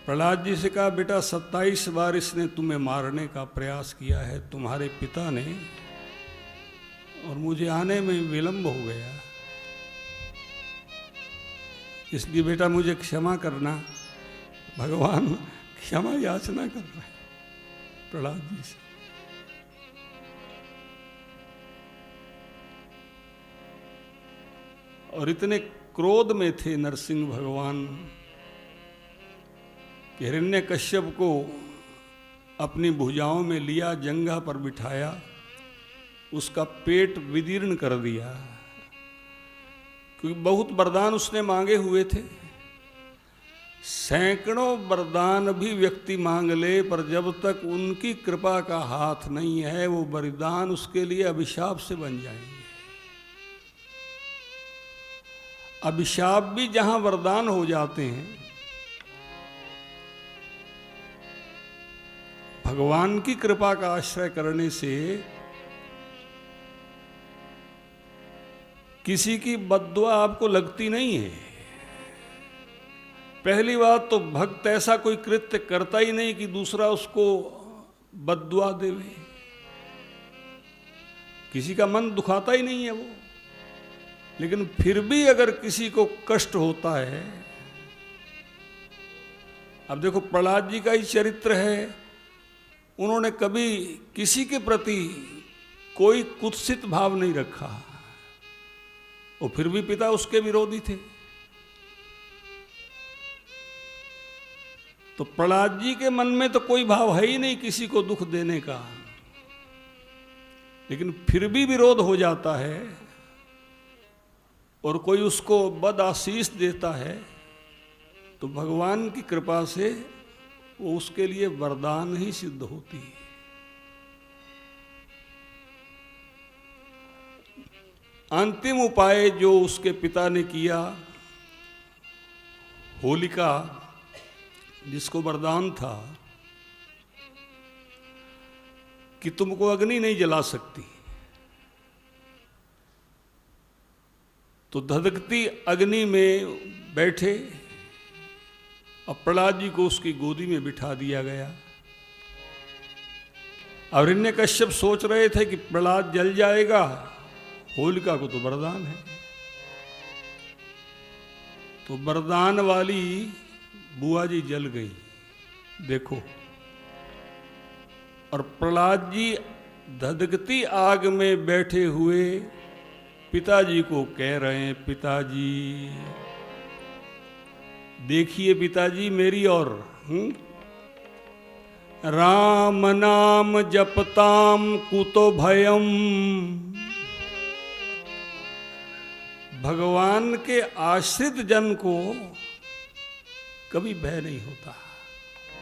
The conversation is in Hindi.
प्रहलाद जी से कहा, बेटा 27 बार इसने तुम्हें मारने का प्रयास किया है तुम्हारे पिता ने, और मुझे आने में विलंब हो गया, इसलिए बेटा मुझे क्षमा करना। भगवान क्षमा याचना कर रहे हैं प्रहलाद जी से। और इतने क्रोध में थे नरसिंह भगवान कि हिरण्यकश्यप को अपनी भुजाओं में लिया, जंघा पर बिठाया, उसका पेट विदीर्ण कर दिया, क्योंकि बहुत वरदान उसने मांगे हुए थे। सैकड़ों वरदान भी व्यक्ति मांग ले, पर जब तक उनकी कृपा का हाथ नहीं है, वो वरदान उसके लिए अभिशाप से बन जाएंगे। अभिशाप भी जहां वरदान हो जाते हैं, भगवान की कृपा का आश्रय करने से किसी की बद्दुआ आपको लगती नहीं है। पहली बात तो भक्त ऐसा कोई कृत्य करता ही नहीं कि दूसरा उसको बद्दुआ देवे, किसी का मन दुखाता ही नहीं है वो। लेकिन फिर भी अगर किसी को कष्ट होता है, अब देखो प्रहलाद जी का ही चरित्र है, उन्होंने कभी किसी के प्रति कोई कुत्सित भाव नहीं रखा, और फिर भी पिता उसके विरोधी थे। तो प्रहलाद जी के मन में तो कोई भाव है ही नहीं किसी को दुख देने का, लेकिन फिर भी विरोध हो जाता है और कोई उसको बद आशीष देता है, तो भगवान की कृपा से वो उसके लिए वरदान ही सिद्ध होती है। अंतिम उपाय जो उसके पिता ने किया, होलिका जिसको वरदान था कि तुमको अग्नि नहीं जला सकती, तो धधकती अग्नि में बैठे और प्रहलाद जी को उसकी गोदी में बिठा दिया गया। और हिरण्यकश्यप सोच रहे थे कि प्रहलाद जल जाएगा, होलिका को तो वरदान है। तो वरदान वाली बुआ जी जल गई, देखो। और प्रहलाद जी धधकती आग में बैठे हुए पिताजी को कह रहे हैं, पिताजी देखिए, पिताजी मेरी और राम नाम जपताम कुतो भयम। भगवान के आश्रित जन को कभी भय नहीं होता।